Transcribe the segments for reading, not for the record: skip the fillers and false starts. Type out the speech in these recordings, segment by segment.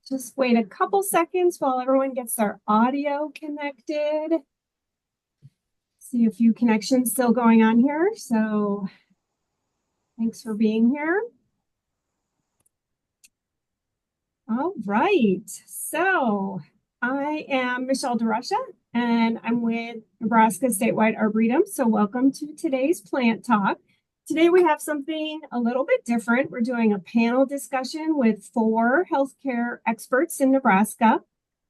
Just wait a couple seconds while everyone gets their audio connected. See a few connections still going on here. So thanks for being here. All right. So I am Michelle DeRusha, and I'm with Nebraska Statewide Arboretum. So welcome to today's plant talk. Today we have something a little bit different. We're doing a panel discussion with 4 healthcare experts in Nebraska.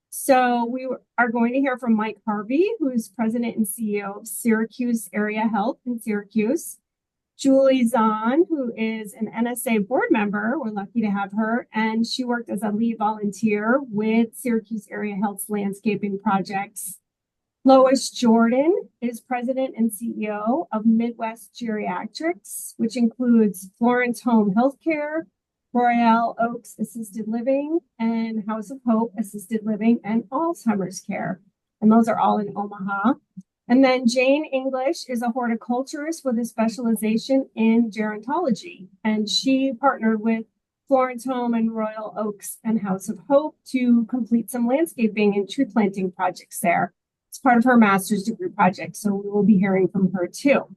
So we are going to hear from Mike Harvey, who's president and CEO of Syracuse Area Health in Syracuse. Julie Zahn, who is an NSA board member. We're lucky to have her. And she worked as a lead volunteer with Syracuse Area Health's landscaping projects. Lois Jordan is president and CEO of Midwest Geriatrics, which includes Florence Home Healthcare, Royale Oaks Assisted Living, and House of Hope Assisted Living, and Alzheimer's Care. And those are all in Omaha. And then Jane English is a horticulturist with a specialization in gerontology. And she partnered with Florence Home and Royal Oaks and House of Hope to complete some landscaping and tree planting projects there. It's part of her master's degree project. So we will be hearing from her too.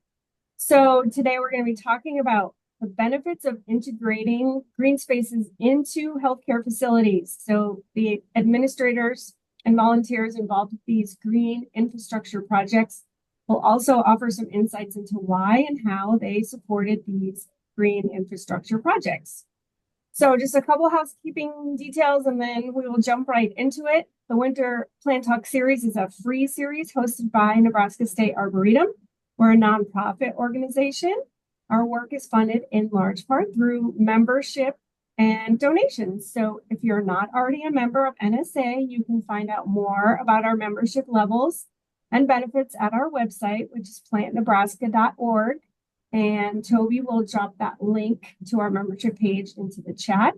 So today we're going to be talking about the benefits of integrating green spaces into healthcare facilities. So the administrators and volunteers involved with these green infrastructure projects will also offer some insights into why and how they supported these green infrastructure projects. So just a couple housekeeping details, and then we will jump right into it. The Winter Plant Talk series is a free series hosted by Nebraska State Arboretum. We're a nonprofit organization. Our work is funded in large part through membership and donations. So if you're not already a member of NSA, you can find out more about our membership levels and benefits at our website, which is plantnebraska.org. And Toby will drop that link to our membership page into the chat.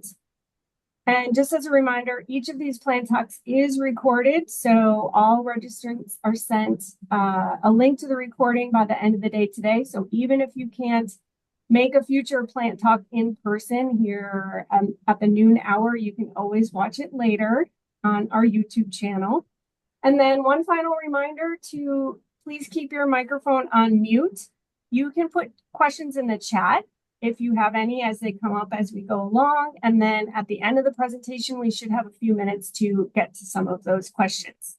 And just as a reminder, each of these plant talks is recorded. So all registrants are sent a link to the recording by the end of the day today. So even if you can't make a future plant talk in person here at the noon hour, you can always watch it later on our YouTube channel. And then one final reminder to please keep your microphone on mute. You can put questions in the chat if you have any as they come up as we go along. And then at the end of the presentation, we should have a few minutes to get to some of those questions.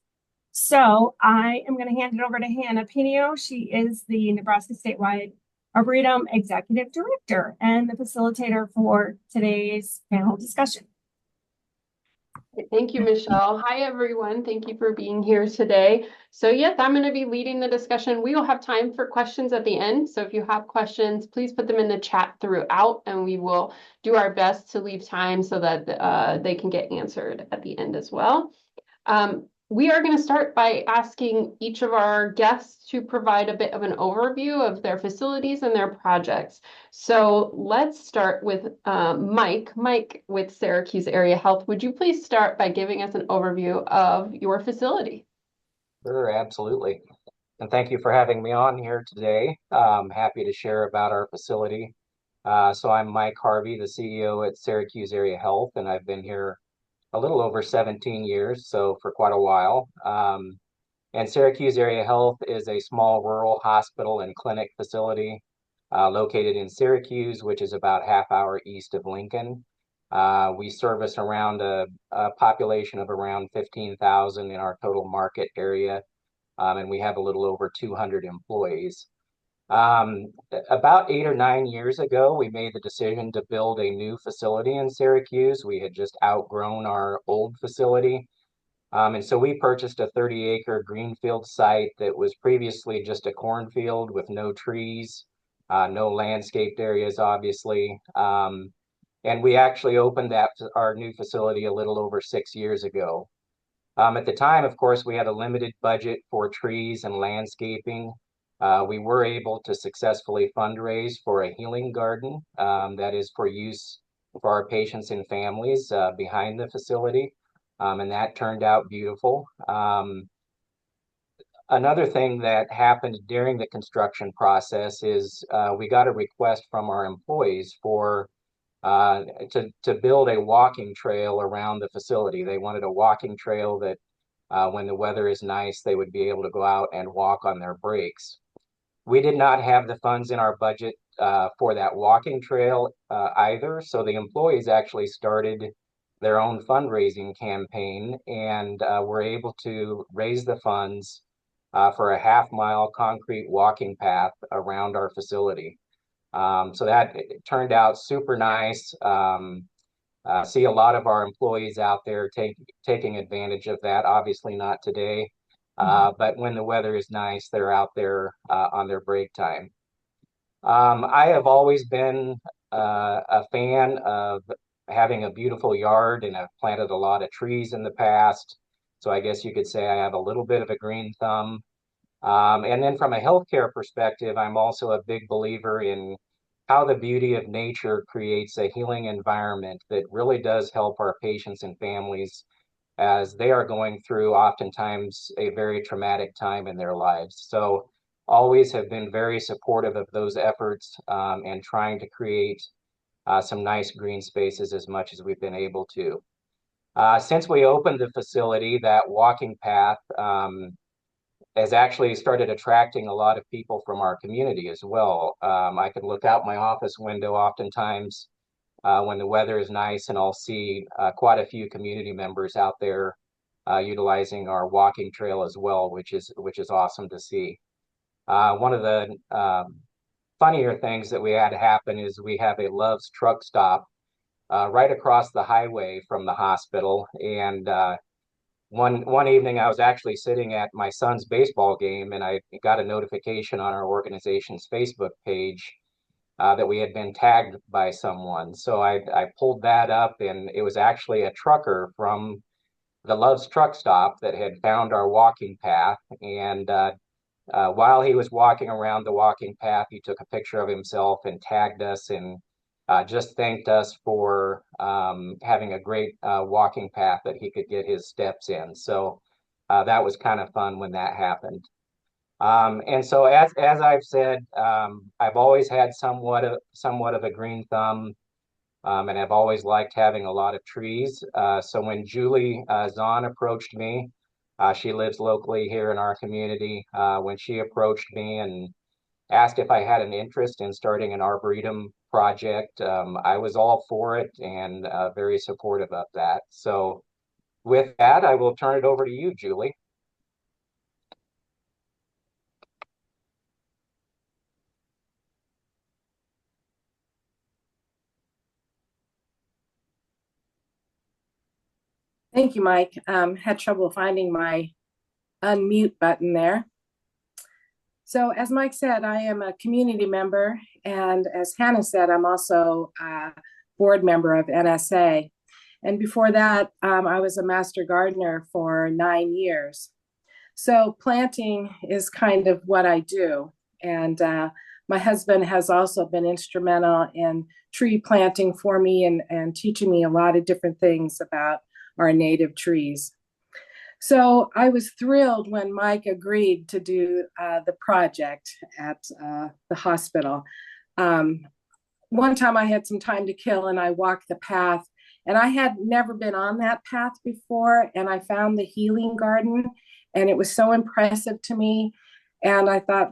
So I am going to hand it over to Hannah Pinio. She is the Nebraska Statewide Arboretum Executive Director and the facilitator for today's panel discussion. Thank you, Michelle. Hi, everyone. Thank you for being here today. So yes, I'm going to be leading the discussion. We will have time for questions at the end. So if you have questions, please put them in the chat throughout, and we will do our best to leave time so that they can get answered at the end as well. We are going to start by asking each of our guests to provide a bit of an overview of their facilities and their projects. So let's start with Mike. Mike with Syracuse Area Health. Would you please start by giving us an overview of your facility? Sure, absolutely. And thank you for having me on here today. I'm happy to share about our facility. So I'm Mike Harvey, the CEO at Syracuse Area Health, and I've been here a little over 17 years, so for quite a while. And Syracuse Area Health is a small rural hospital and clinic facility located in Syracuse, which is about half-hour east of Lincoln. We service around a population of around 15,000 in our total market area, and we have a little over 200 employees. About 8 or 9 years ago, we made the decision to build a new facility in Syracuse. We had just outgrown our old facility. And so we purchased a 30-acre greenfield site that was previously just a cornfield with no trees, no landscaped areas, obviously. And we actually opened our new facility a little over 6 years ago. At the time, of course, we had a limited budget for trees and landscaping. We were able to successfully fundraise for a healing garden that is for use for our patients and families behind the facility. And that turned out beautiful. Another thing that happened during the construction process is we got a request from our employees for to build a walking trail around the facility. They wanted a walking trail that when the weather is nice, they would be able to go out and walk on their breaks. We did not have the funds in our budget for that walking trail either. So the employees actually started their own fundraising campaign and were able to raise the funds for a half-mile concrete walking path around our facility. So that turned out super nice. See a lot of our employees out there taking advantage of that. Obviously not today, but when the weather is nice, they're out there on their break time. I have always been a fan of having a beautiful yard, and I've planted a lot of trees in the past. So I guess you could say I have a little bit of a green thumb. And then from a healthcare perspective, I'm also a big believer in how the beauty of nature creates a healing environment that really does help our patients and families as they are going through oftentimes a very traumatic time in their lives. So always have been very supportive of those efforts and trying to create some nice green spaces as much as we've been able to. Since we opened the facility, that walking path has actually started attracting a lot of people from our community as well. I could look out my office window oftentimes when the weather is nice, and I'll see quite a few community members out there utilizing our walking trail as well, which is awesome to see. One of the funnier things that we had happen is we have a Love's truck stop right across the highway from the hospital, and one evening I was actually sitting at my son's baseball game, and I got a notification on our organization's Facebook page that we had been tagged by someone. So I pulled that up, and it was actually a trucker from the Love's truck stop that had found our walking path. And while he was walking around the walking path, he took a picture of himself and tagged us, and just thanked us for having a great walking path that he could get his steps in. So that was kind of fun when that happened. And so as I've said, I've always had somewhat of a green thumb, and I've always liked having a lot of trees. So when Julie Zahn approached me, she lives locally here in our community. When she approached me and asked if I had an interest in starting an arboretum project, I was all for it and very supportive of that. So with that, I will turn it over to you, Julie. Thank you, Mike. Had trouble finding my unmute button there. So as Mike said, I am a community member, and as Hannah said, I'm also a board member of NSA. And before that, I was a master gardener for 9 years. So planting is kind of what I do. And my husband has also been instrumental in tree planting for me and teaching me a lot of different things about our native trees. So I was thrilled when Mike agreed to do the project at the hospital. One time I had some time to kill and I walked the path, and I had never been on that path before, and I found the healing garden, and it was so impressive to me. And I thought,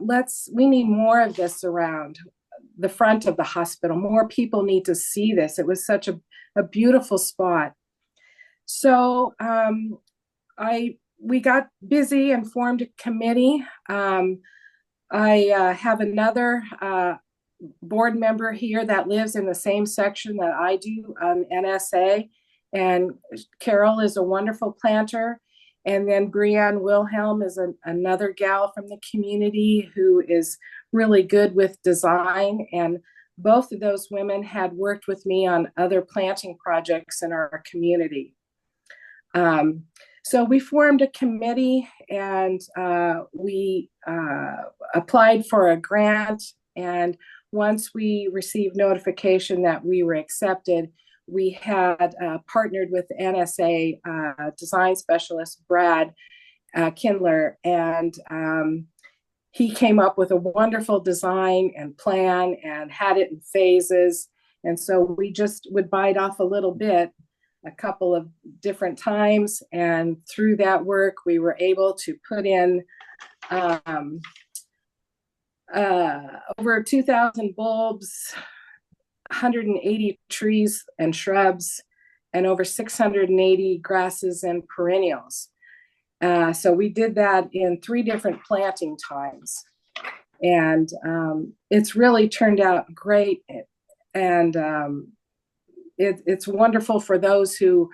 we need more of this around the front of the hospital. More people need to see this. It was such a beautiful spot. So we got busy and formed a committee. I have another board member here that lives in the same section that I do, NSA, and Carol is a wonderful planter. And then Brianne Wilhelm is another gal from the community who is really good with design. And both of those women had worked with me on other planting projects in our community. So we formed a committee, and we applied for a grant. And once we received notification that we were accepted, we had partnered with NSA design specialist Brad Kindler, and he came up with a wonderful design and plan and had it in phases. And so we just would bite off a little bit a couple of different times. And through that work, we were able to put in over 2,000 bulbs, 180 trees and shrubs, and over 680 grasses and perennials. So we did that in 3 different planting times. And it's really turned out great. And it's wonderful for those who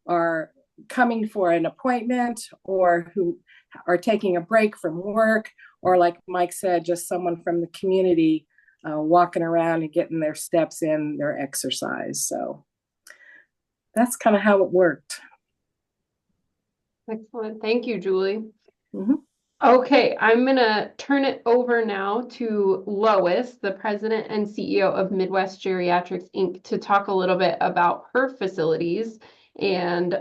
are coming for an appointment or who are taking a break from work, or like Mike said, just someone from the community walking around and getting their steps in, their exercise. So that's kind of how it worked. Excellent. Thank you, Julie. Mm-hmm. Okay, I'm going to turn it over now to Lois, the president and CEO of Midwest Geriatrics, Inc., to talk a little bit about her facilities. And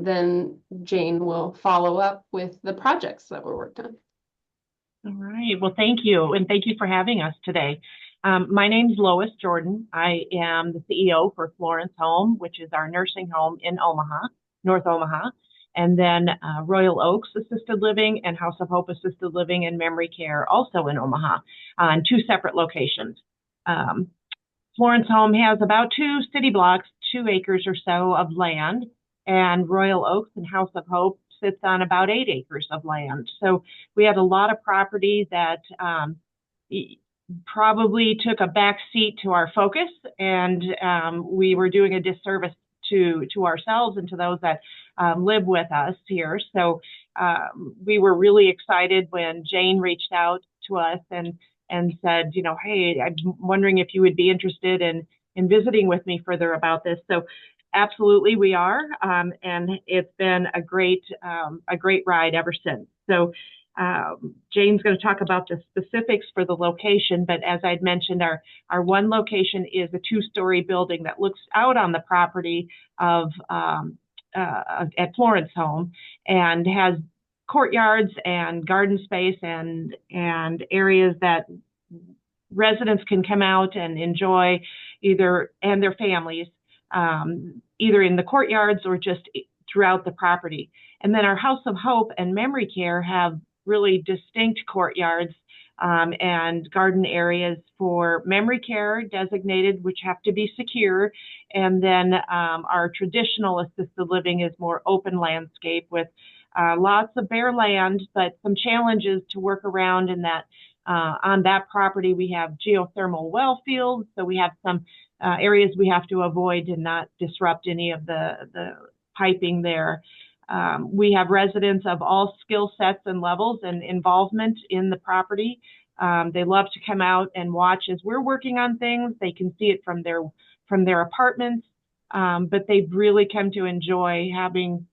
then Jane will follow up with the projects that were worked on. All right. Well, thank you. And thank you for having us today. My name's Lois Jordan. I am the CEO for Florence Home, which is our nursing home in Omaha, North Omaha. And then Royale Oaks Assisted Living and House of Hope Assisted Living and Memory Care, also in Omaha, in 2 separate locations. Florence Home has about 2 city blocks, 2 acres or so of land, and Royale Oaks and House of Hope sits on about 8 acres of land. So we had a lot of property that probably took a back seat to our focus, and we were doing a disservice to ourselves and to those that live with us here. So we were really excited when Jane reached out to us and said, you know, hey, I'm wondering if you would be interested in visiting with me further about this. So absolutely we are, and it's been a great ride ever since. So Jane's going to talk about the specifics for the location, but as I'd mentioned, our one location is a 2-story building that looks out on the property of at Florence Home, and has courtyards and garden space and areas that residents can come out and enjoy, and their families, either in the courtyards or just throughout the property. And then our House of Hope and Memory Care have really distinct courtyards and garden areas for memory care designated, which have to be secure. And then our traditional assisted living is more open landscape with lots of bare land, but some challenges to work around in that. On that property, we have geothermal well fields, so we have some areas we have to avoid and not disrupt any of the piping there. We have residents of all skill sets and levels and involvement in the property. They love to come out and watch as we're working on things. They can see it from their apartments, but they've really come to enjoy having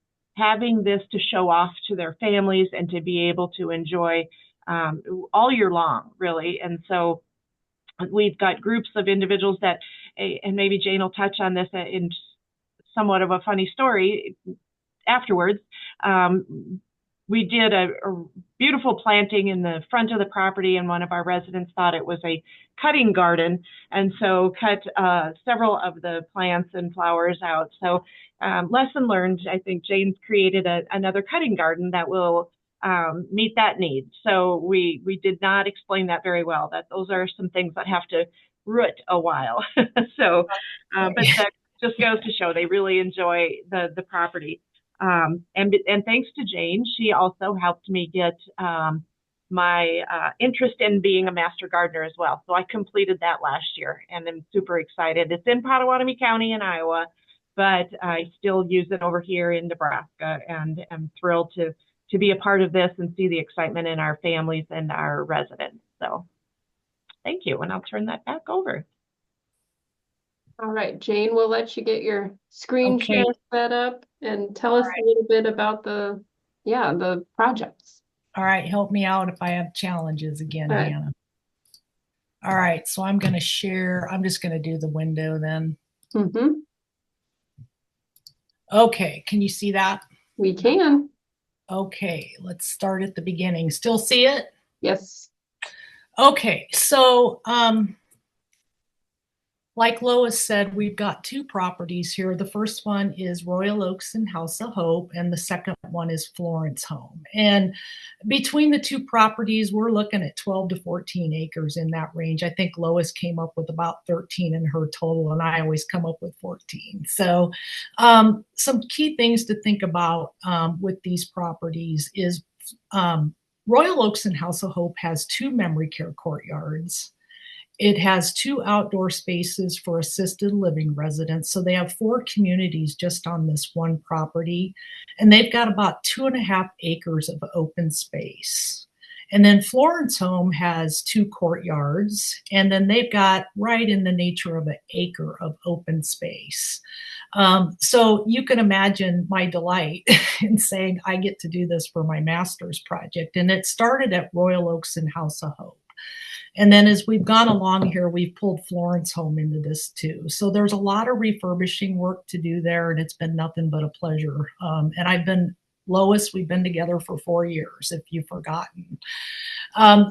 this to show off to their families and to be able to enjoy all year long, really. And so we've got groups of individuals that, and maybe Jane will touch on this in somewhat of a funny story afterwards. We did a beautiful planting in the front of the property, and one of our residents thought it was a cutting garden, and so cut several of the plants and flowers out. So lesson learned, I think Jane's created another cutting garden that will meet that need. So we did not explain that very well, that those are some things that have to root a while. So, but that just goes to show they really enjoy the property. And thanks to Jane, she also helped me get my interest in being a master gardener as well. So I completed that last year, and I'm super excited. It's in Potawatomi County in Iowa, but I still use it over here in Nebraska, and I'm thrilled to be a part of this and see the excitement in our families and our residents. So thank you, and I'll turn that back over. All right, Jane, we'll let you get your screen share set up and tell us a little bit about the projects. All right, help me out if I have challenges again, Hannah. All right, so I'm going to share. I'm just going to do the window then. Mm-hmm. Okay, can you see that? We can. Okay, let's start at the beginning. Still see it? Yes. Okay, so Like Lois said, we've got two properties here. The first one is Royal Oaks and House of Hope, and the second one is Florence Home. And between the two properties, we're looking at 12 to 14 acres in that range. I think Lois came up with about 13 in her total, and I always come up with 14. So some key things to think about with these properties is Royal Oaks and House of Hope has two memory care courtyards. It has two outdoor spaces for assisted living residents. So they have 4 communities just on this one property. And they've got about 2.5 acres of open space. And then Florence Home has 2 courtyards. And then they've got right in the nature of an acre of open space. So you can imagine my delight in saying I get to do this for my master's project. And it started at Royal Oaks and House of Hope. And then as we've gone along here, we've pulled Florence Home into this too. So there's a lot of refurbishing work to do there, and it's been nothing but a pleasure. And Lois, we've been together for 4 years, if you've forgotten.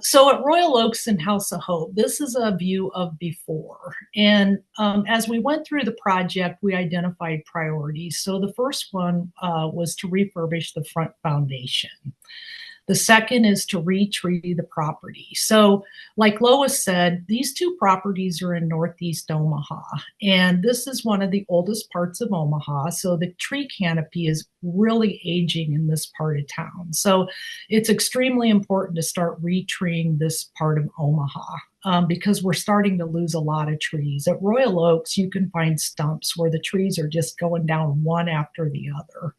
So at Royal Oaks and House of Hope, this is a view of before. And as we went through the project, we identified priorities. So the first one was to refurbish the front foundation. The second is to retree the property. So like Lois said, these two properties are in Northeast Omaha, and this is one of the oldest parts of Omaha. So the tree canopy is really aging in this part of town. So it's extremely important to start retreeing this part of Omaha because we're starting to lose a lot of trees. At Royal Oaks, you can find stumps where the trees are just going down one after the other.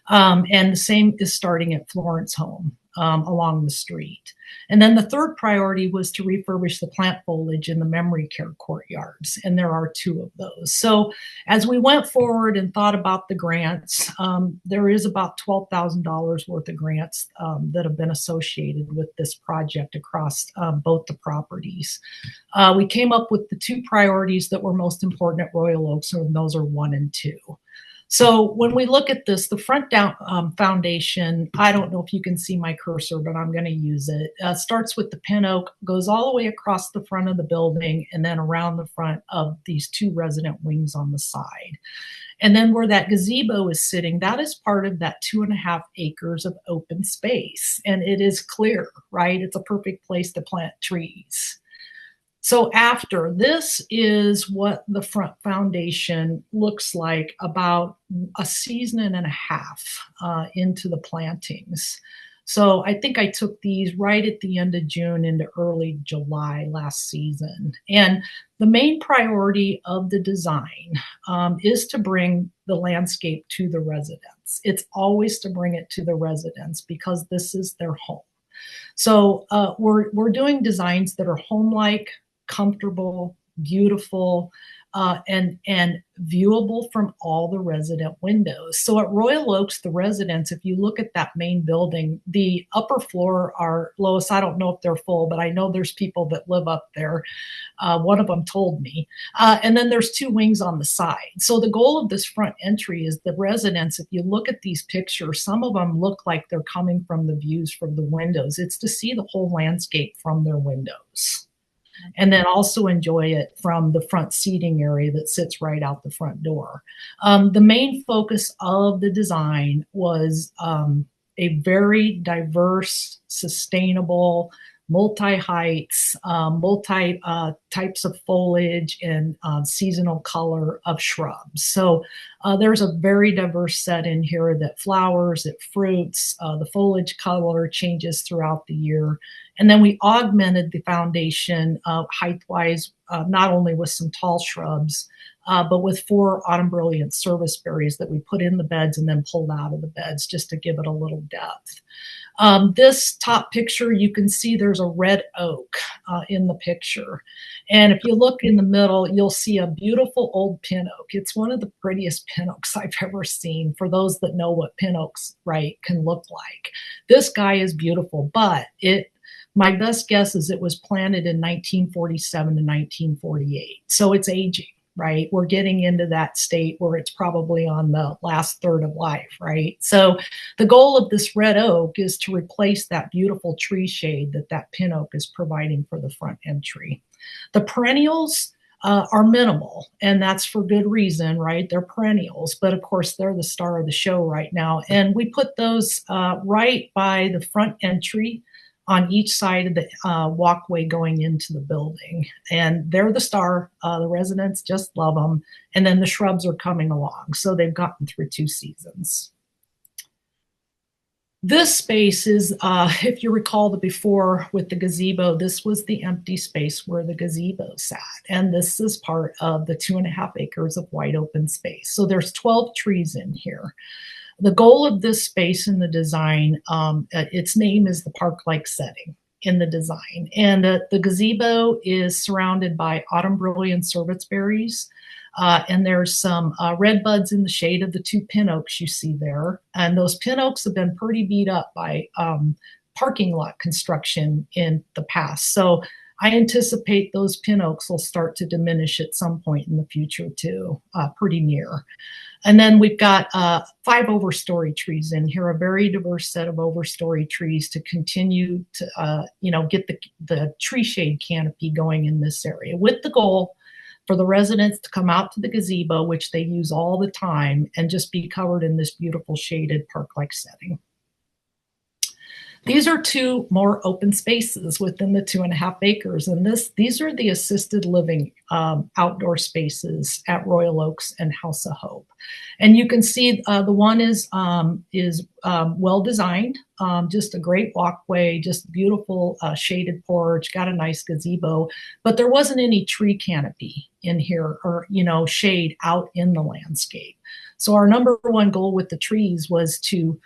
And the same is starting at Florence Home along the street. And then the third priority was to refurbish the plant foliage in the memory care courtyards. And there are 2 of those. So as we went forward and thought about the grants, there is about $12,000 worth of grants that have been associated with this project across both the properties. We came up with the 2 priorities that were most important at Royal Oaks, and those are 1 and 2. So when we look at this, the front foundation, I don't know if you can see my cursor, but I'm going to use it. Starts with the pin oak, goes all the way across the front of the building, and then around the front of these 2 resident wings on the side. And then where that gazebo is sitting, that is part of that 2.5 acres of open space. And it is clear, right? It's a perfect place to plant trees. So after this is what the front foundation looks like about a season and a half into the plantings. So I think I took these right at the end of June into early July last season. And the main priority of the design is to bring the landscape to the residents. It's always to bring it to the residents because this is their home. So we're doing designs that are home-like, comfortable, beautiful, and viewable from all the resident windows. So at Royal Oaks, the residents, if you look at that main building, the upper floor are, Lois, I don't know if they're full, but I know there's people that live up there. One of them told me. And then there's 2 wings on the side. So the goal of this front entry is the residents, if you look at these pictures, some of them look like they're coming from the views from the windows. It's to see the whole landscape from their windows. And then also enjoy it from the front seating area that sits right out the front door. The main focus of the design was a very diverse, sustainable, multi-heights, multi-types of foliage and seasonal color of shrubs. So there's a very diverse set in here that flowers, that fruits, the foliage color changes throughout the year. And then we augmented the foundation height-wise, not only with some tall shrubs, but with 4 autumn brilliant service berries that we put in the beds and then pulled out of the beds just to give it a little depth. This top picture, you can see there's a red oak in the picture. And if you look in the middle, you'll see a beautiful old pin oak. It's one of the prettiest pin oaks I've ever seen for those that know what pin oaks, right, can look like. This guy is beautiful, but my best guess is it was planted in 1947 to 1948. So it's aging, right? We're getting into that state where it's probably on the last third of life, right? So the goal of this red oak is to replace that beautiful tree shade that pin oak is providing for the front entry. The perennials, are minimal, and that's for good reason, right? They're perennials, but of course they're the star of the show right now. And we put those right by the front entry on each side of the walkway going into the building. And they're the star. The residents just love them. And then the shrubs are coming along. So they've gotten through 2 seasons. This space is, if you recall the before with the gazebo, this was the empty space where the gazebo sat. And this is part of the 2.5 acres of wide open space. So there's 12 trees in here. The goal of this space in the design, its name is the park-like setting in the design. And the gazebo is surrounded by autumn brilliant serviceberries. And there's some red buds in the shade of the 2 pin oaks you see there. And those pin oaks have been pretty beat up by parking lot construction in the past. So I anticipate those pin oaks will start to diminish at some point in the future too, pretty near. And then we've got 5 overstory trees in here, a very diverse set of overstory trees to continue to, get the tree shade canopy going in this area, with the goal for the residents to come out to the gazebo, which they use all the time, and just be covered in this beautiful shaded park-like setting. These are 2 more open spaces within the 2.5 acres. And these are the assisted living outdoor spaces at Royale Oaks and House of Hope. And you can see the one is well designed, just a great walkway, just beautiful shaded porch, got a nice gazebo, but there wasn't any tree canopy in here or, shade out in the landscape. So our number 1 goal with the trees was to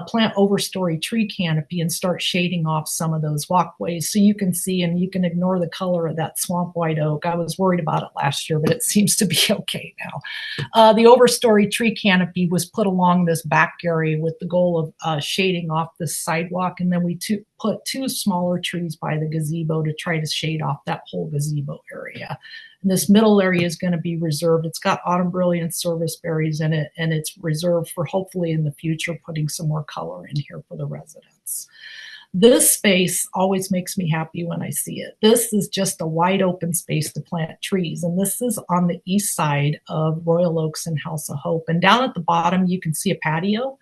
plant overstory tree canopy and start shading off some of those walkways. So you can see, and you can ignore the color of that swamp white oak. I was worried about it last year, but it seems to be okay now. The overstory tree canopy was put along this back area with the goal of shading off the sidewalk. And then we put 2 smaller trees by the gazebo to try to shade off that whole gazebo area. And this middle area is going to be reserved. It's got autumn brilliant serviceberries in it, and it's reserved for hopefully in the future putting some more color in here for the residents. This space always makes me happy when I see it. This is just a wide open space to plant trees. And this is on the east side of Royale Oaks and House of Hope. And down at the bottom, you can see a patio.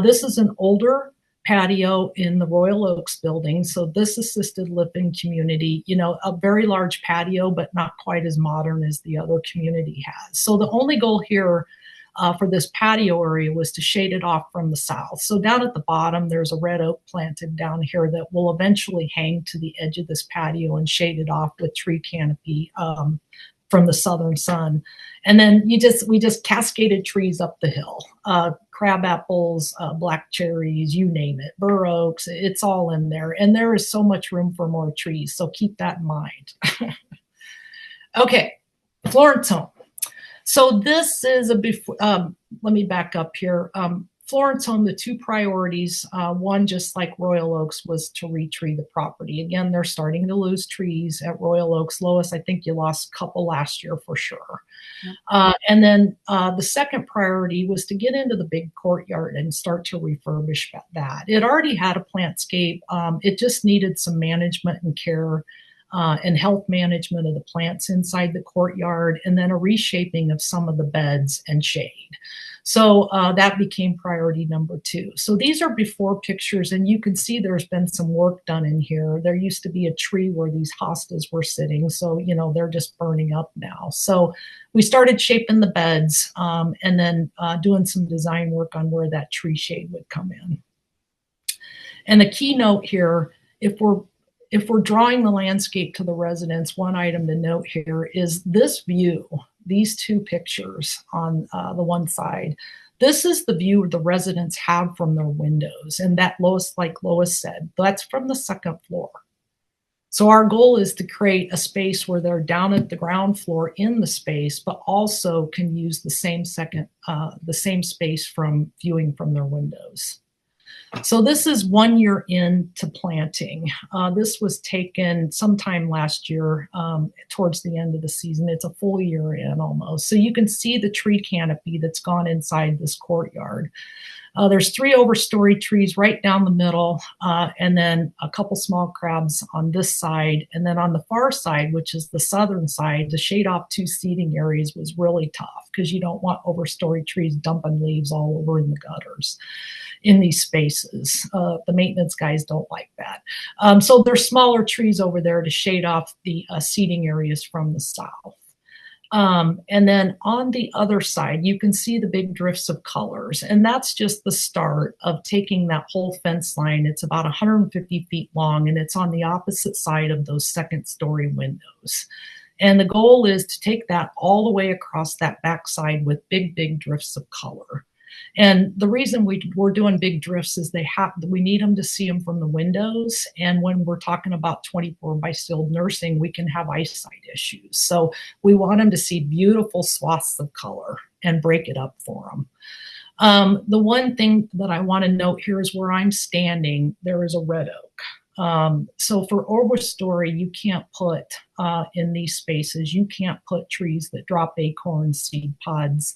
This is an older patio in the Royale Oaks building. So this assisted living community, a very large patio, but not quite as modern as the other community has. So the only goal here for this patio area was to shade it off from the south. So down at the bottom, there's a red oak planted down here that will eventually hang to the edge of this patio and shade it off with tree canopy from the southern sun. And then we just cascaded trees up the hill, crab apples, black cherries, you name it, bur oaks, it's all in there. And there is so much room for more trees. So keep that in mind. Okay, Florence home. So this is a before, let me back up here. Florence home, the 2 priorities, one, just like Royale Oaks, was to retree the property. Again, they're starting to lose trees at Royale Oaks. Lois, I think you lost a couple last year for sure. And then the second priority was to get into the big courtyard and start to refurbish that. It already had a plantscape. It just needed some management and care and health management of the plants inside the courtyard, and then a reshaping of some of the beds and shade. So that became priority number 2. So these are before pictures, and you can see there's been some work done in here. There used to be a tree where these hostas were sitting. So, they're just burning up now. So we started shaping the beds and then doing some design work on where that tree shade would come in. And the keynote here, if we're drawing the landscape to the residents, one item to note here is this view. These 2 pictures on the one side. This is the view the residents have from their windows. And that, like Lois said, that's from the 2nd floor. So our goal is to create a space where they're down at the ground floor in the space, but also can use the same space from viewing from their windows. So this is 1 year into planting. This was taken sometime last year towards the end of the season. It's a full year in almost. So you can see the tree canopy that's gone inside this courtyard. There's 3 overstory trees right down the middle, and then a couple small crabs on this side. And then on the far side, which is the southern side, to shade off 2 seating areas was really tough because you don't want overstory trees dumping leaves all over in the gutters in these spaces. The maintenance guys don't like that. So there's smaller trees over there to shade off the seating areas from the south. And then on the other side, you can see the big drifts of colors. And that's just the start of taking that whole fence line. It's about 150 feet long, and it's on the opposite side of those second-story windows. And the goal is to take that all the way across that backside with big, big drifts of color. And the reason we're doing big drifts is we need them to see them from the windows. And when we're talking about 24 by skilled nursing, we can have eyesight issues. So we want them to see beautiful swaths of color and break it up for them. The one thing that I want to note here is where I'm standing, there is a red oak. So for overstory, you can't put in these spaces, you can't put trees that drop acorns, seed pods,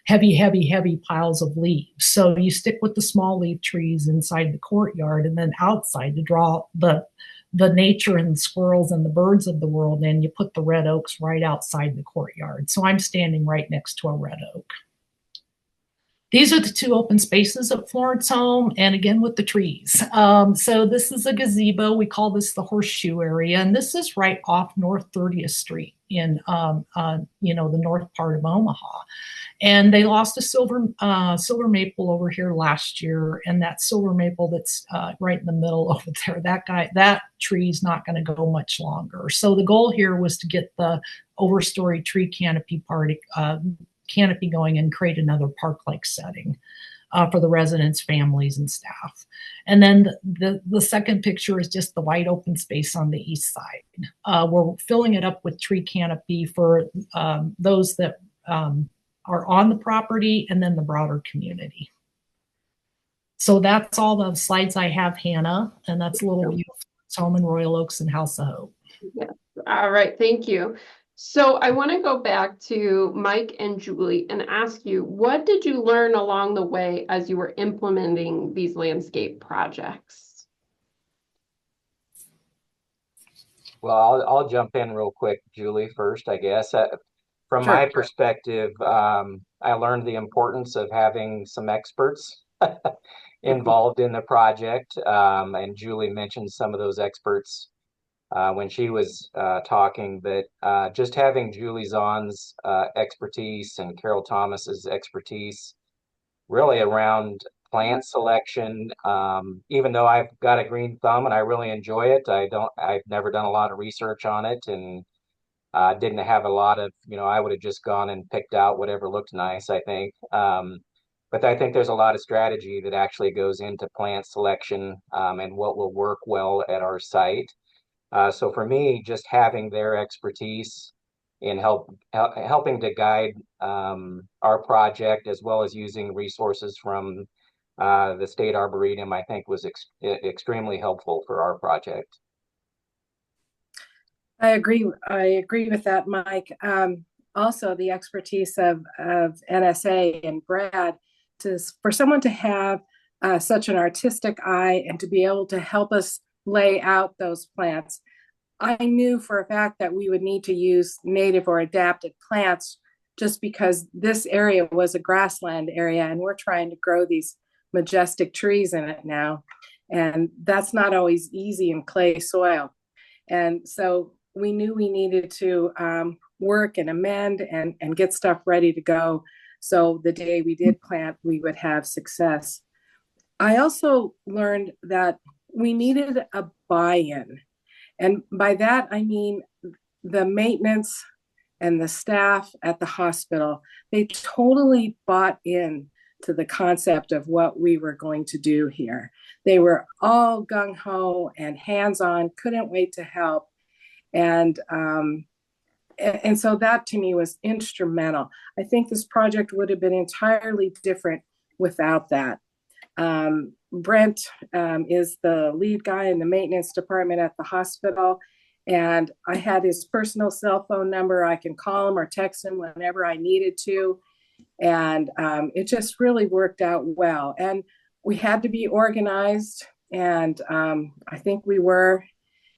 heavy piles of leaves. So you stick with the small leaf trees inside the courtyard, and then outside to draw the nature and the squirrels and the birds of the world in, you put the red oaks right outside the courtyard. So I'm standing right next to a red oak. These are the 2 open spaces at Florence Home, and again with the trees. So this is a gazebo. We call this the horseshoe area, and this is right off North 30th Street in the north part of Omaha. And they lost a silver maple over here last year, and that silver maple that's right in the middle over there, that tree's not going to go much longer. So the goal here was to get the overstory tree canopy canopy going and create another park-like setting for the residents, families, and staff. And then the second picture is just the wide open space on the east side. We're filling it up with tree canopy for those that are on the property and then the broader community. So that's all the slides I have, Hannah, and that's a little view of Florence Home and Royal Oaks and House of Hope. Yes. All right, thank you. So I want to go back to Mike and Julie and ask you, what did you learn along the way as you were implementing these landscape projects? Well, I'll jump in real quick, Julie, first, I guess. From Sure. my perspective, I learned the importance of having some experts involved in the project. And Julie mentioned some of those experts when she was talking, but just having Julie Zahn's expertise and Carol Thomas's expertise really around plant selection. Even though I've got a green thumb and I really enjoy it, I've never done a lot of research on it, and didn't have a lot of, I would have just gone and picked out whatever looked nice, I think. But I think there's a lot of strategy that actually goes into plant selection and what will work well at our site. So for me, just having their expertise in helping to guide our project, as well as using resources from the State Arboretum, I think was extremely helpful for our project. I agree with that, Mike. Also, the expertise of NSA and Brad, for someone to have such an artistic eye and to be able to help us lay out those plants. I knew for a fact that we would need to use native or adapted plants just because this area was a grassland area and we're trying to grow these majestic trees in it now. And that's not always easy in clay soil. And so we knew we needed to work and amend and get stuff ready to go. So the day we did plant, we would have success. I also learned that we needed a buy-in. And by that, I mean the maintenance and the staff at the hospital, they totally bought in to the concept of what we were going to do here. They were all gung-ho and hands-on, couldn't wait to help. And so that to me was instrumental. I think this project would have been entirely different without that. Brent is the lead guy in the maintenance department at the hospital. And I had his personal cell phone number. I can call him or text him whenever I needed to. And it just really worked out well. And we had to be organized, and I think we were,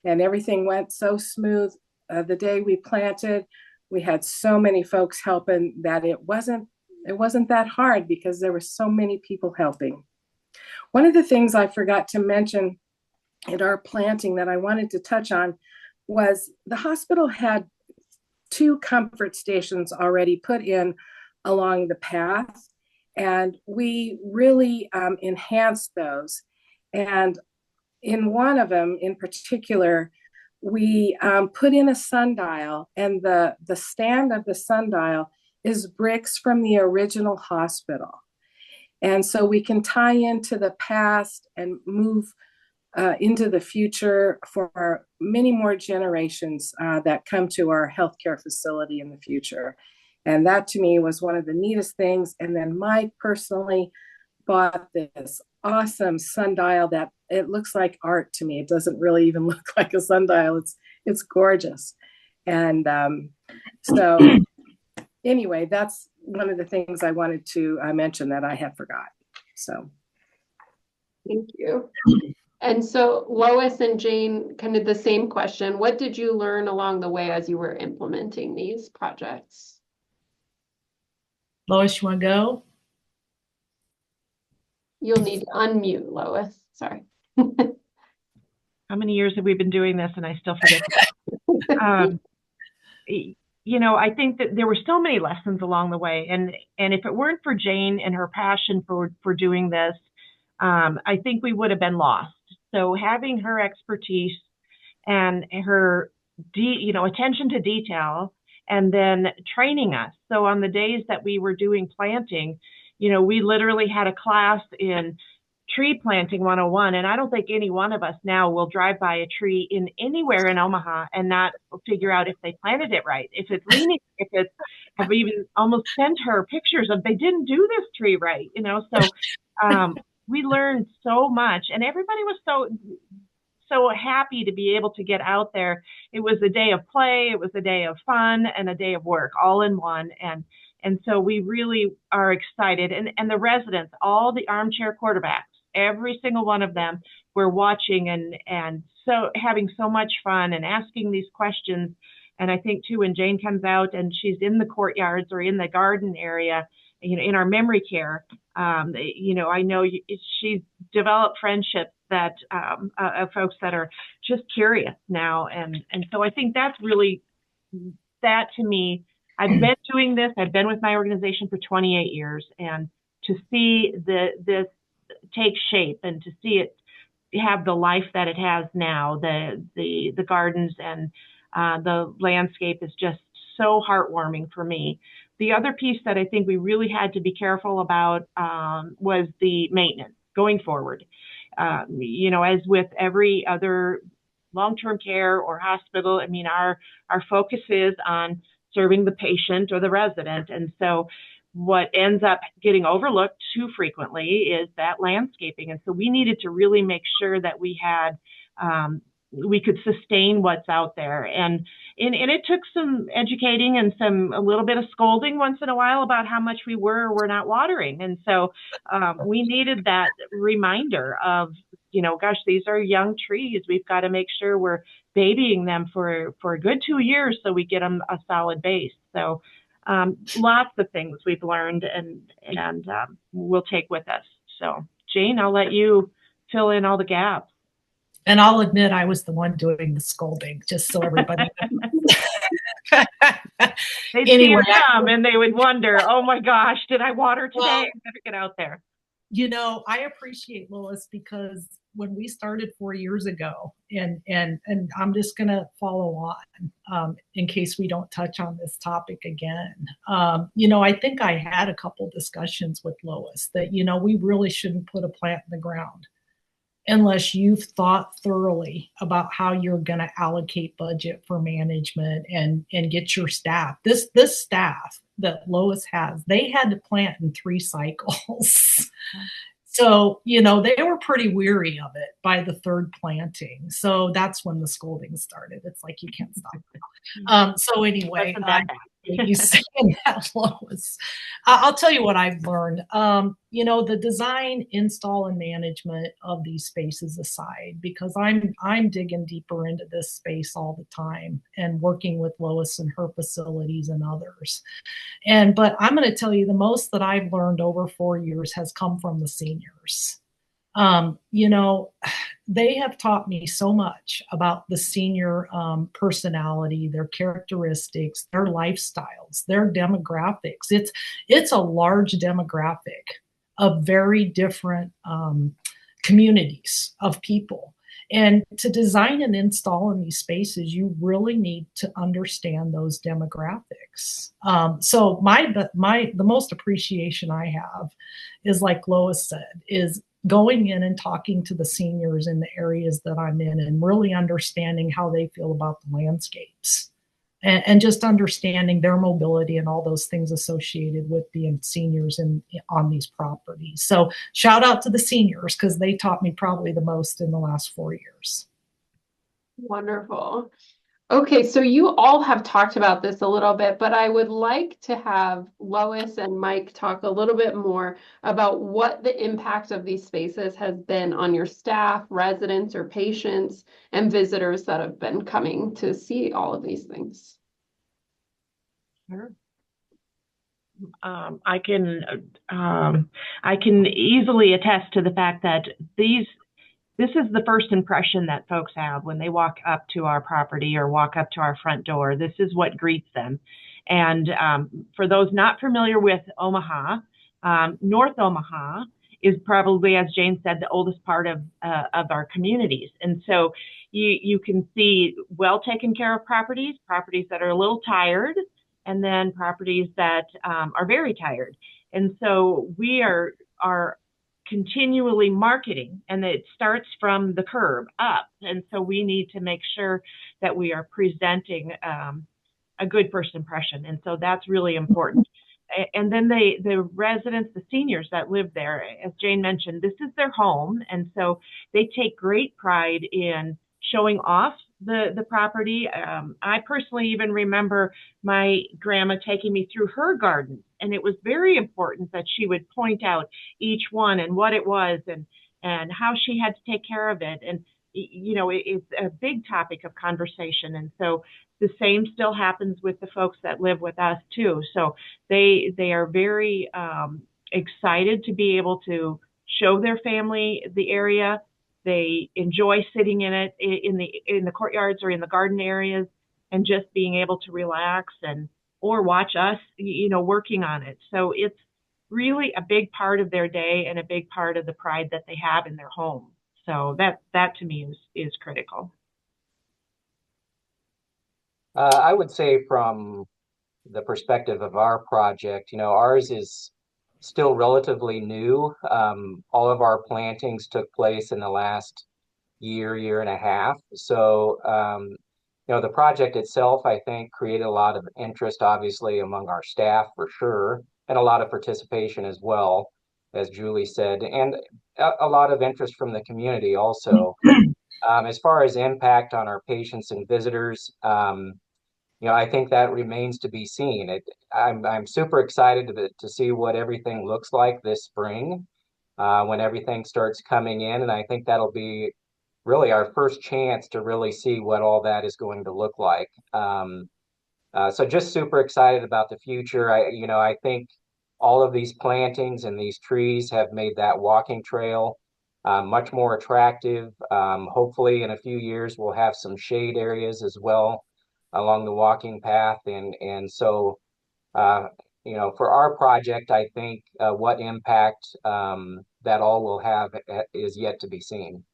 and everything went so smooth. The day we planted, we had so many folks helping that it wasn't that hard because there were so many people helping. One of the things I forgot to mention in our planting that I wanted to touch on was the hospital had 2 comfort stations already put in along the path, and we really enhanced those. And in one of them in particular, we put in a sundial, and the stand of the sundial is bricks from the original hospital. And so we can tie into the past and move into the future for many more generations that come to our healthcare facility in the future. And that to me was one of the neatest things. And then Mike personally bought this awesome sundial that it looks like art to me. It doesn't really even look like a sundial. It's gorgeous. And so anyway, that's one of the things I wanted to mention that I had forgot. So thank you. And so Lois and Jane, kind of the same question. What did you learn along the way as you were implementing these projects? Lois, you want to go? You'll need to unmute, Lois. Sorry. How many years have we been doing this and I still forget? You know, I think that there were so many lessons along the way. And if it weren't for Jane and her passion for doing this, I think we would have been lost. So having her expertise and her, attention to detail, and then training us. So on the days that we were doing planting, we literally had a class in tree planting 101. And I don't think any one of us now will drive by a tree in anywhere in Omaha and not figure out if they planted it right, if it's leaning, I've even almost sent her pictures of they didn't do this tree right, So we learned so much, and everybody was so happy to be able to get out there. It was a day of play, it was a day of fun, and a day of work all in one. And so we really are excited. And the residents, all the armchair quarterbacks, every single one of them were watching and so having so much fun and asking these questions. And I think too, when Jane comes out and she's in the courtyards or in the garden area, in our memory care, I know she's developed friendships that of folks that are just curious now. And so I think that's really, that to me, I've been doing this. I've been with my organization for 28 years, and to see this take shape and to see it have the life that it has now, the gardens and the landscape is just so heartwarming for me. The other piece that I think we really had to be careful about was the maintenance going forward. As with every other long-term care or hospital, our focus is on serving the patient or the resident. And so what ends up getting overlooked too frequently is that landscaping. And so we needed to really make sure that we had, we could sustain what's out there. And it took some educating and a little bit of scolding once in a while about how much we were or were not watering. And so we needed that reminder of, gosh, these are young trees. We've got to make sure we're babying them for a good 2 years so we get them a solid base. So lots of things we've learned and we'll take with us. So Jane, I'll let you fill in all the gaps. And I'll admit I was the one doing the scolding, just so everybody knows. They'd anyway, see her come and they would wonder, oh my gosh, did I water today? Well, I better get out there. I appreciate Lois, because when we started 4 years ago, and I'm just going to follow on in case we don't touch on this topic again. I think I had a couple discussions with Lois that, we really shouldn't put a plant in the ground unless you've thought thoroughly about how you're going to allocate budget for management and get your staff. This staff that Lois has, they had to plant in 3 cycles. So, they were pretty weary of it by the 3rd planting. So that's when the scolding started. It's like, you can't stop. So anyway, You saying that, Lois. I'll tell you what I've learned. The design, install, and management of these spaces aside, because I'm digging deeper into this space all the time and working with Lois and her facilities and others. But I'm going to tell you the most that I've learned over 4 years has come from the seniors. Um, you know, they have taught me so much about the senior personality, their characteristics, their lifestyles, their demographics. It's a large demographic of very different communities of people. And to design and install in these spaces, you really need to understand those demographics. So the most appreciation I have is, like Lois said, is going in and talking to the seniors in the areas that I'm in and really understanding how they feel about the landscapes and just understanding their mobility and all those things associated with being seniors on these properties. So shout out to the seniors because they taught me probably the most in the last 4 years. Wonderful. Okay, so you all have talked about this a little bit, but I would like to have Lois and Mike talk a little bit more about what the impact of these spaces has been on your staff, residents, or patients, and visitors that have been coming to see all of these things. Sure. I can easily attest to the fact that this is the first impression that folks have when they walk up to our property or walk up to our front door. This is what greets them. And for those not familiar with Omaha, North Omaha is probably, as Jane said, the oldest part of our communities. And so you can see well taken care of properties that are a little tired, and then properties that are very tired. And so we are continually marketing, and it starts from the curb up. And so we need to make sure that we are presenting a good first impression. And so that's really important. And then the residents, the seniors that live there, as Jane mentioned, this is their home. And so they take great pride in showing off the property. I personally even remember my grandma taking me through her garden, and it was very important that she would point out each one and what it was and how she had to take care of it. And it's a big topic of conversation. And so the same still happens with the folks that live with us too. So they are very excited to be able to show their family the area. They enjoy sitting in it in the courtyards or in the garden areas and just being able to relax or watch us, working on it. So it's really a big part of their day and a big part of the pride that they have in their home. So that to me is critical. I would say from the perspective of our project, ours is still relatively new. All of our plantings took place in the last year and a half. So, the project itself, I think, created a lot of interest, obviously, among our staff for sure, and a lot of participation as well, as Julie said, and a lot of interest from the community also. As far as impact on our patients and visitors, I think that remains to be seen. I'm super excited to see what everything looks like this spring when everything starts coming in, and I think that'll be really our first chance to really see what all that is going to look like. So just super excited about the future. I think all of these plantings and these trees have made that walking trail much more attractive. Hopefully in a few years, we'll have some shade areas as well along the walking path. And so, for our project, I think what impact that all will have is yet to be seen.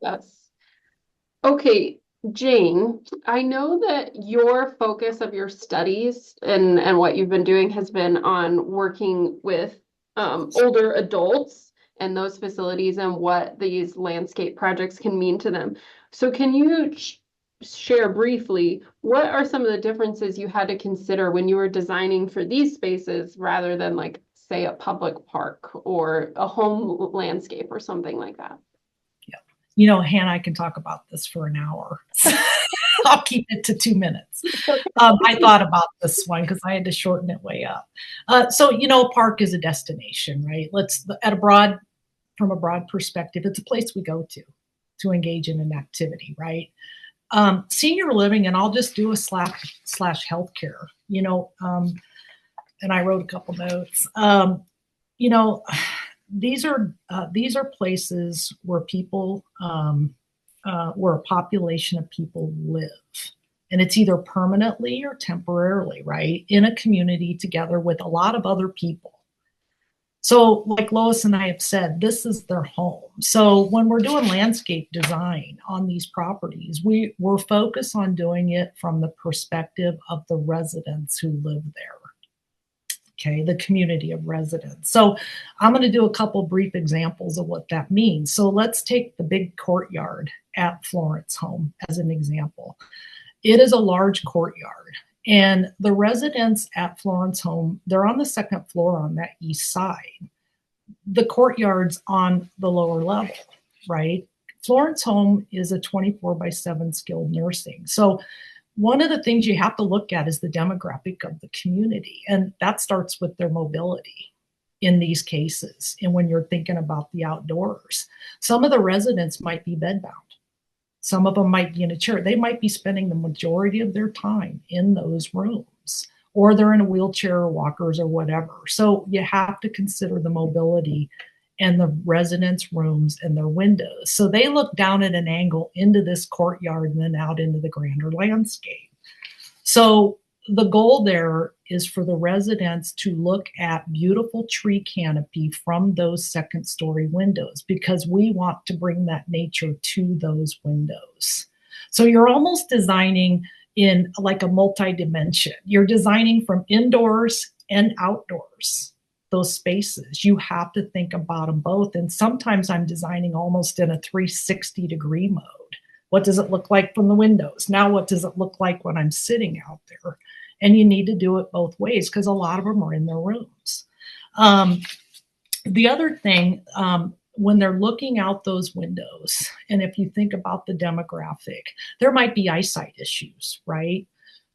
Yes. Okay, Jane, I know that your focus of your studies and what you've been doing has been on working with older adults and those facilities and what these landscape projects can mean to them. So can you share briefly what are some of the differences you had to consider when you were designing for these spaces rather than, like, say, a public park or a home landscape or something like that? Hannah, I can talk about this for an hour. I'll keep it to 2 minutes. I thought about this one because I had to shorten it way up. So, a park is a destination, right? From a broad perspective, it's a place we go to engage in an activity, right? Senior living, and I'll just do a slash healthcare, and I wrote a couple notes. These are places where people, where a population of people live. And it's either permanently or temporarily, right? In a community together with a lot of other people. So like Lois and I have said, this is their home. So when we're doing landscape design on these properties, we're focused on doing it from the perspective of the residents who live there. Okay, the community of residents. So I'm going to do a couple brief examples of what that means. So let's take the big courtyard at Florence home as an example. It is a large courtyard, and the residents at Florence home, they're on the second floor on that east side. The courtyard's on the lower level, right? Florence home is a 24/7 skilled nursing. So one of the things you have to look at is the demographic of the community, and that starts with their mobility in these cases. And when you're thinking about the outdoors, some of the residents might be bedbound. Some of them might be in a chair. They might be spending the majority of their time in those rooms, or they're in a wheelchair or walkers or whatever. So you have to consider the mobility and the residents' rooms and their windows. So they look down at an angle into this courtyard and then out into the grander landscape. So the goal there is for the residents to look at beautiful tree canopy from those second story windows, because we want to bring that nature to those windows. So you're almost designing in like a multi-dimension. You're designing from indoors and outdoors, those spaces. You have to think about them both. And sometimes I'm designing almost in a 360-degree mode. What does it look like from the windows? Now, what does it look like when I'm sitting out there? And you need to do it both ways because a lot of them are in their rooms. The other thing, when they're looking out those windows, and if you think about the demographic, there might be eyesight issues, right?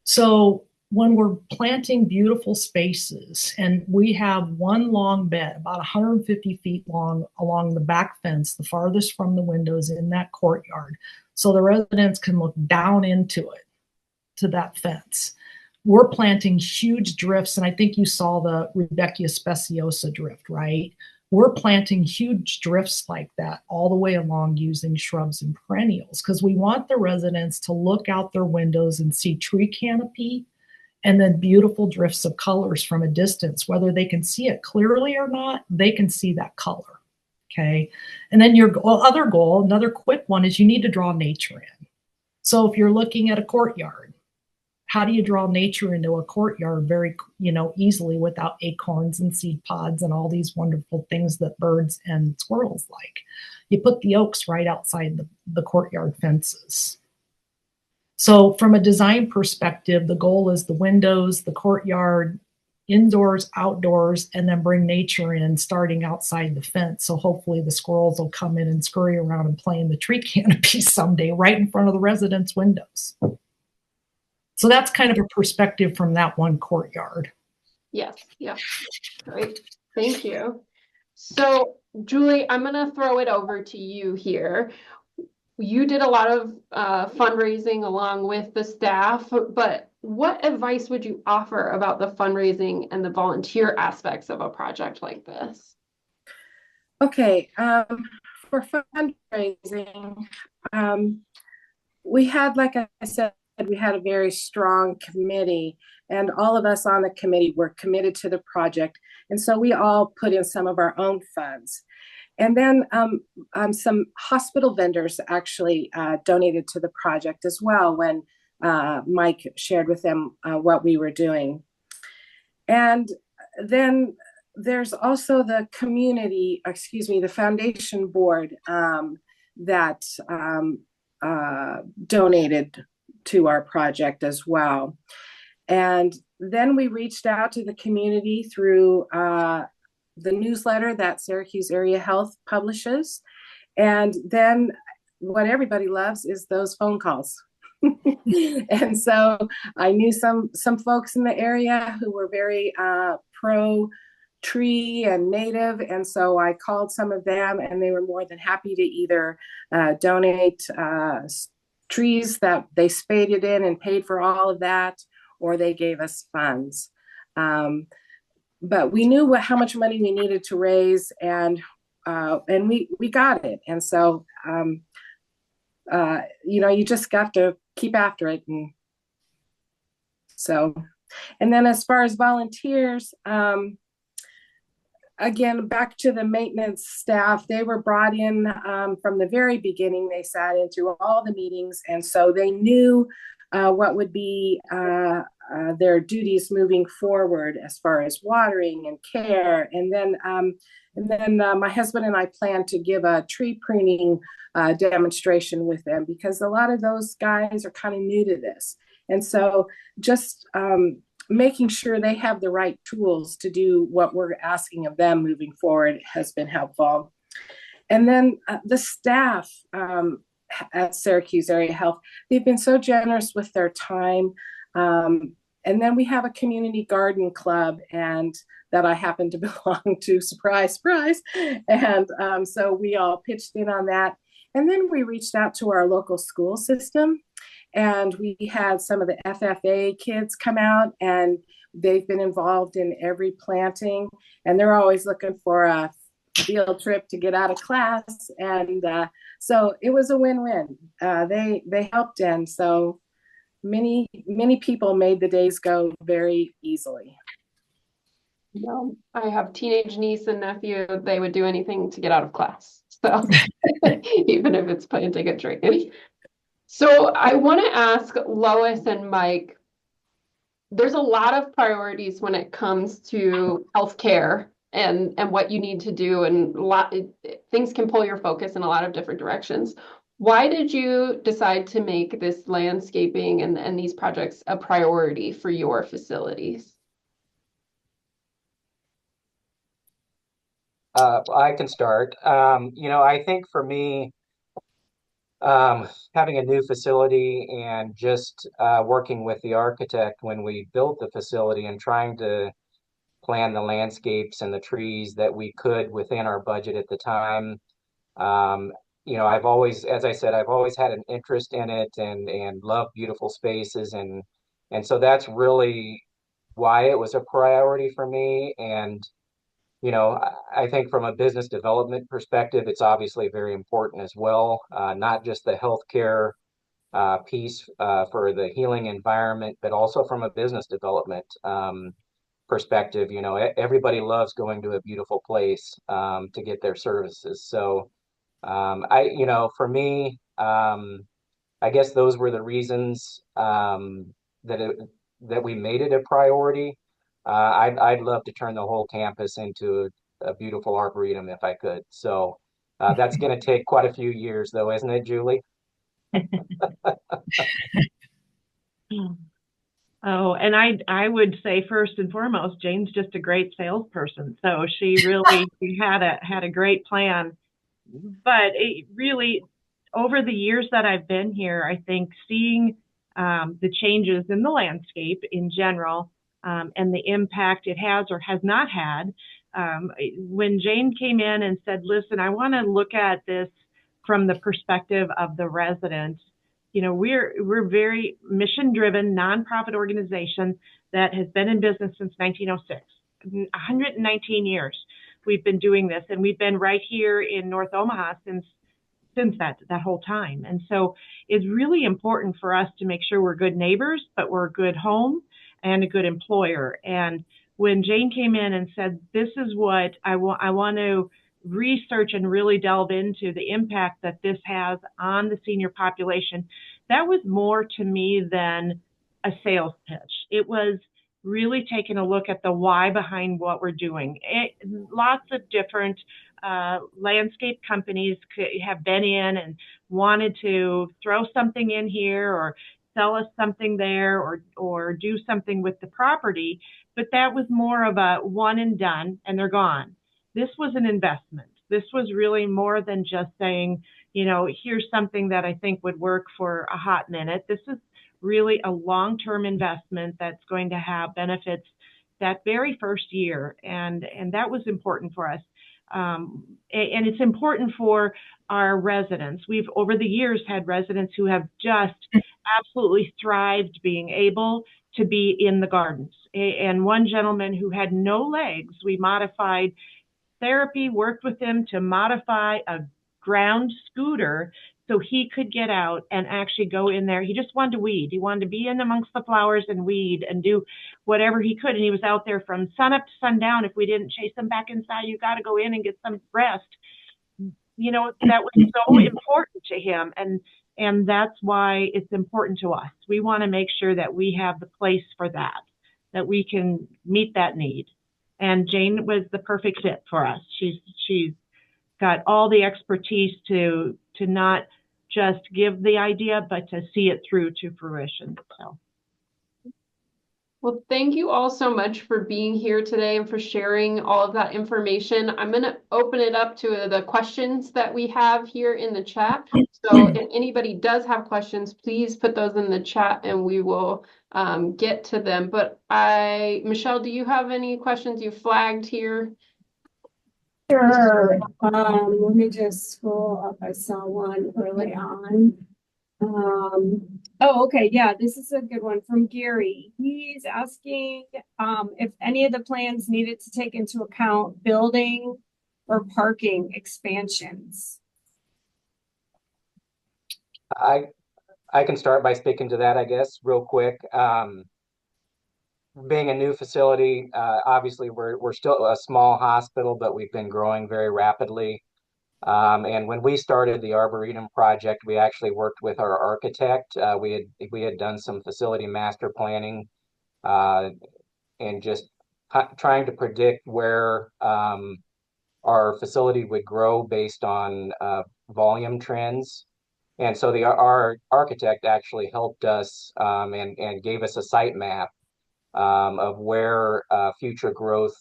So when we're planting beautiful spaces, and we have one long bed, about 150 feet long, along the back fence, the farthest from the windows in that courtyard, so the residents can look down into it, to that fence. We're planting huge drifts, and I think you saw the Rudbeckia speciosa drift, right? We're planting huge drifts like that all the way along using shrubs and perennials, because we want the residents to look out their windows and see tree canopy and then beautiful drifts of colors from a distance. Whether they can see it clearly or not, they can see that color. Okay. And then your other goal, another quick one, is you need to draw nature in. So if you're looking at a courtyard, how do you draw nature into a courtyard very, easily without acorns and seed pods and all these wonderful things that birds and squirrels like? You put the oaks right outside the courtyard fences. So from a design perspective, the goal is the windows, the courtyard, indoors, outdoors, and then bring nature in starting outside the fence. So hopefully the squirrels will come in and scurry around and play in the tree canopy someday right in front of the residents' windows. So that's kind of a perspective from that one courtyard. Yes, yeah, great, thank you. So Julie, I'm gonna throw it over to you here. You did a lot of fundraising along with the staff, but what advice would you offer about the fundraising and the volunteer aspects of a project like this? Okay, for fundraising, we had, like I said, we had a very strong committee, and all of us on the committee were committed to the project. And so we all put in some of our own funds. And then some hospital vendors actually donated to the project as well when Mike shared with them what we were doing. And then there's also the the foundation board that donated to our project as well. And then we reached out to the community through the newsletter that Syracuse Area Health publishes. And then what everybody loves is those phone calls. And so I knew some folks in the area who were very pro tree and native. And so I called some of them, and they were more than happy to either donate trees that they spaded in and paid for all of that, or they gave us funds. But we knew how much money we needed to raise, and we got it. And so you just got to keep after it. And so, and then as far as volunteers, again, back to the maintenance staff, they were brought in from the very beginning. They sat in through all the meetings, and so they knew what would be their duties moving forward as far as watering and care. And then my husband and I plan to give a tree pruning demonstration with them, because a lot of those guys are kind of new to this. And so just making sure they have the right tools to do what we're asking of them moving forward has been helpful. And then the staff at Syracuse Area Health, they've been so generous with their time. And then we have a community garden club, and that I happen to belong to, surprise, surprise. And so we all pitched in on that. And then we reached out to our local school system, and we had some of the FFA kids come out, and they've been involved in every planting, and they're always looking for a field trip to get out of class. And so it was a win-win. They helped, and so many people made the days go very easily. No, I have teenage niece and nephew. They would do anything to get out of class. So even if it's planting a tree. So I want to ask Lois and Mike, there's a lot of priorities when it comes to healthcare and what you need to do, and things can pull your focus in a lot of different directions. Why did you decide to make this landscaping and these projects a priority for your facilities? I can start. I think for me, having a new facility and just working with the architect when we built the facility and trying to plan the landscapes and the trees that we could within our budget at the time. I've always, as I said, I've always had an interest in it and love beautiful spaces, and so that's really why it was a priority for me. And I think from a business development perspective, it's obviously very important as well, not just the healthcare piece for the healing environment, but also from a business development perspective. Everybody loves going to a beautiful place to get their services. So for me, I guess those were the reasons that we made it a priority. I'd love to turn the whole campus into a beautiful arboretum if I could. So that's going to take quite a few years, though, isn't it, Julie? Oh, and I would say first and foremost, Jane's just a great salesperson. So she really had a great plan. But it really, over the years that I've been here, I think seeing the changes in the landscape in general and the impact it has or has not had. When Jane came in and said, listen, I want to look at this from the perspective of the residents. We're very mission-driven, nonprofit organization that has been in business since 1906, 119 years. We've been doing this, and we've been right here in North Omaha since that whole time. And so it's really important for us to make sure we're good neighbors, but we're a good home and a good employer. And when Jane came in and said, this is what I want to research and really delve into the impact that this has on the senior population, that was more to me than a sales pitch. It was really taking a look at the why behind what we're doing. Lots of different landscape companies have been in and wanted to throw something in here or sell us something there or do something with the property, but that was more of a one and done and they're gone. This was an investment. This was really more than just saying, you know, here's something that I think would work for a hot minute. This is really a long-term investment that's going to have benefits that very first year, and that was important for us. And it's important for our residents. We've over the years had residents who have just absolutely thrived being able to be in the gardens. And one gentleman who had no legs, we modified therapy, worked with him to modify a ground scooter so he could get out and actually go in there. He just wanted to weed. He wanted to be in amongst the flowers and weed and do whatever he could. And he was out there from sun up to sundown. If we didn't chase him back inside, you got to go in and get some rest. You know, that was so important to him. And that's why it's important to us. We want to make sure that we have the place for that we can meet that need. And Jane was the perfect fit for us. She's got all the expertise to not just give the idea, but to see it through to fruition. So. Well, thank you all so much for being here today and for sharing all of that information. I'm going to open it up to the questions that we have here in the chat. So if anybody does have questions, please put those in the chat and we will get to them. But Michelle, do you have any questions you flagged here? Sure. Let me just scroll up. I saw one early on. Oh, okay. Yeah, this is a good one from Gary. He's asking if any of the plans needed to take into account building or parking expansions. I can start by speaking to that, I guess, real quick. Being a new facility, obviously we're still a small hospital, but we've been growing very rapidly. And when we started the Arboretum project, we actually worked with our architect. We had done some facility master planning and just trying to predict where our facility would grow based on volume trends. And so our architect actually helped us and gave us a site map of where future growth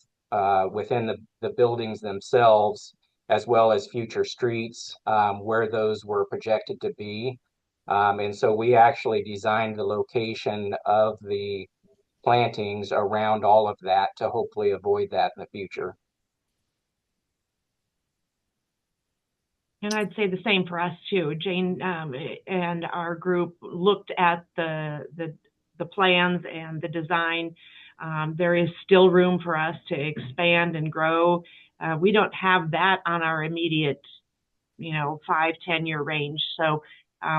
within the buildings themselves, as well as future streets, where those were projected to be. And so we actually designed the location of the plantings around all of that to hopefully avoid that in the future. And I'd say the same for us too. Jane and our group looked at the plans and the design. There is still room for us to expand and grow. We don't have that on our immediate, 5-10 year range. So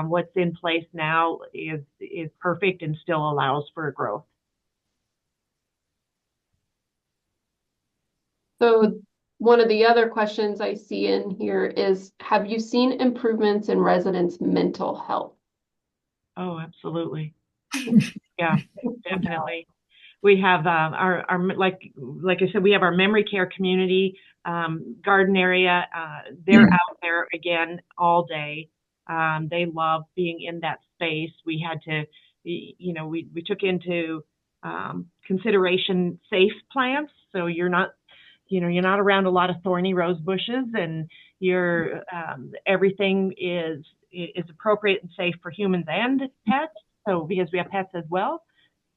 what's in place now is perfect and still allows for growth. So one of the other questions I see in here is, have you seen improvements in residents' mental health? Oh, absolutely. Yeah, definitely. We have our like I said, we have our memory care community garden area. They're out there again all day. They love being in that space. We had to, we took into consideration safe plants. So you're not around a lot of thorny rose bushes, and everything is appropriate and safe for humans and pets. So because we have pets as well.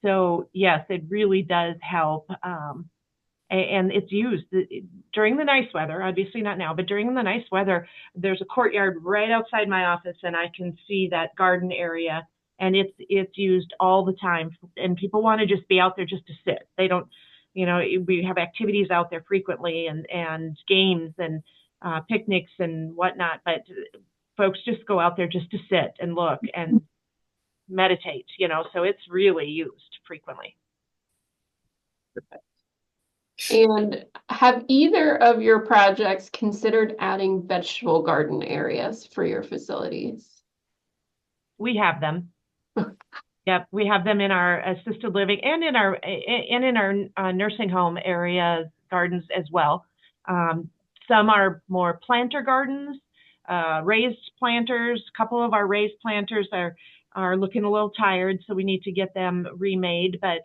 So yes, it really does help. And it's used during the nice weather, obviously not now, but during the nice weather, there's a courtyard right outside my office and I can see that garden area, and it's used all the time. And people want to just be out there just to sit. They don't, we have activities out there frequently and games and picnics and whatnot, but folks just go out there just to sit and look and meditate, so it's really used frequently. And have either of your projects considered adding vegetable garden areas for your facilities? We have them. Yep, we have them in our assisted living and in our nursing home areas, gardens as well. Some are more planter gardens, raised planters. A couple of our raised planters are looking a little tired, so we need to get them remade. But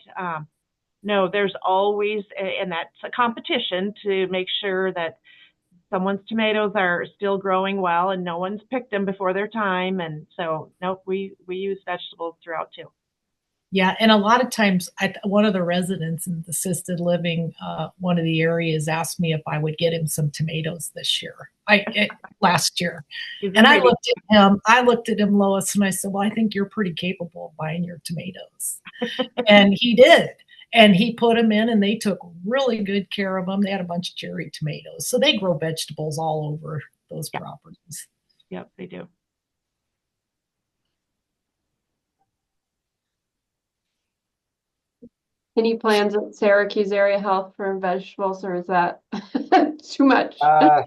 no, there's always, and that's a competition to make sure that someone's tomatoes are still growing well and no one's picked them before their time. And so, nope, we use vegetables throughout too. Yeah, and a lot of times, one of the residents in the assisted living, one of the areas asked me if I would get him some tomatoes this year. Last year, and I looked at him, Lois, and I said, "Well, I think you're pretty capable of buying your tomatoes," and he did. And he put them in, and they took really good care of them. They had a bunch of cherry tomatoes, so they grow vegetables all over those properties. Yep, they do. Any plans at Syracuse Area Health for vegetables, or is that too much? I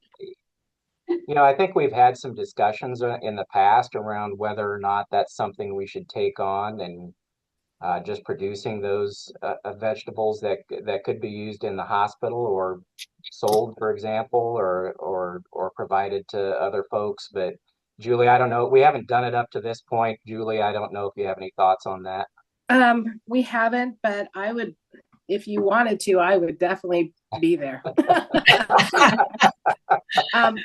think we've had some discussions in the past around whether or not that's something we should take on, and just producing those vegetables that could be used in the hospital or sold, for example, or provided to other folks. But Julie, I don't know. We haven't done it up to this point. Julie, I don't know if you have any thoughts on that. We haven't, but I would, if you wanted to, I would definitely be there.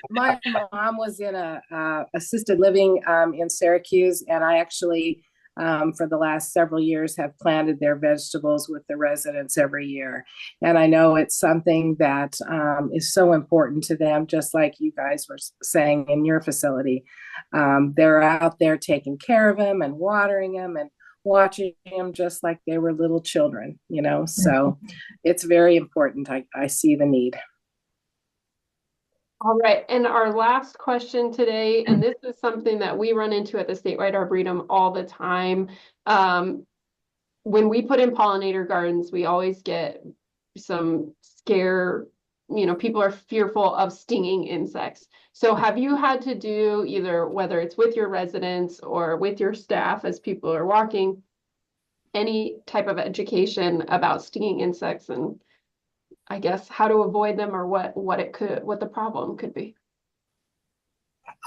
My mom was in a assisted living in Syracuse, and I actually, for the last several years, have planted their vegetables with the residents every year. And I know it's something that is so important to them, just like you guys were saying in your facility. They're out there taking care of them and watering them and watching them just like they were little children, so it's very important. I see the need. All right, and our last question today, and this is something that we run into at the Statewide Arboretum all the time. When we put in pollinator gardens, we always get some scare, people are fearful of stinging insects. So have you had to do either, whether it's with your residents or with your staff as people are walking, any type of education about stinging insects and I guess how to avoid them, or what the problem could be?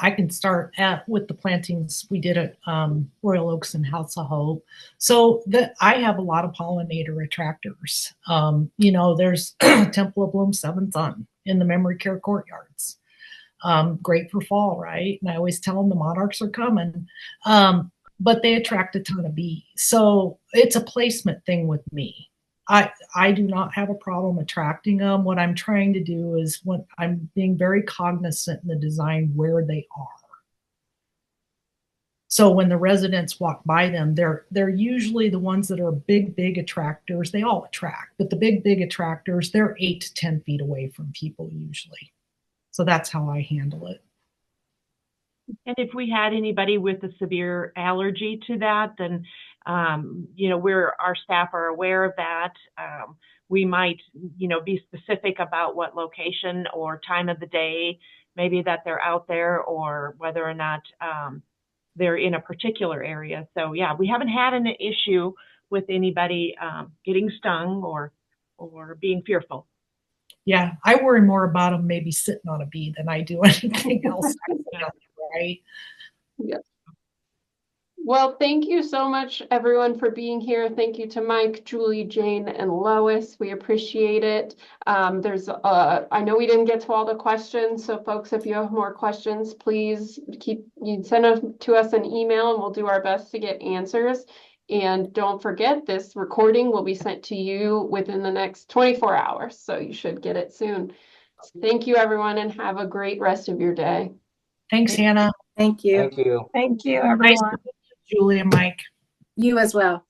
I can start with the plantings we did at Royale Oaks and House of Hope. So I have a lot of pollinator attractors. There's Temple of Bloom, Seventh Son in the memory care courtyards. Great for fall, right? And I always tell them the monarchs are coming, but they attract a ton of bees. So it's a placement thing with me. I do not have a problem attracting them. What I'm trying to do is when I'm being very cognizant in the design where they are. So when the residents walk by them, they're usually the ones that are big attractors. They all attract, but the big attractors, they're 8 to 10 feet away from people usually. So that's how I handle it. And if we had anybody with a severe allergy to that, then our staff are aware of that. We might, be specific about what location or time of the day, maybe that they're out there, or whether or not they're in a particular area. So yeah, we haven't had an issue with anybody getting stung or being fearful. Yeah, I worry more about them maybe sitting on a bee than I do anything else. Right? Yes. Well, thank you so much, everyone, for being here. Thank you to Mike, Julie, Jane, and Lois. We appreciate it. I know we didn't get to all the questions, so folks, if you have more questions, please send them to us an email, and we'll do our best to get answers. And don't forget, this recording will be sent to you within the next 24 hours, so you should get it soon. So thank you, everyone, and have a great rest of your day. Thanks, Hannah. Thank you. Thank you. Thank you, everyone. Nice to meet you, Julie and Mike. You as well.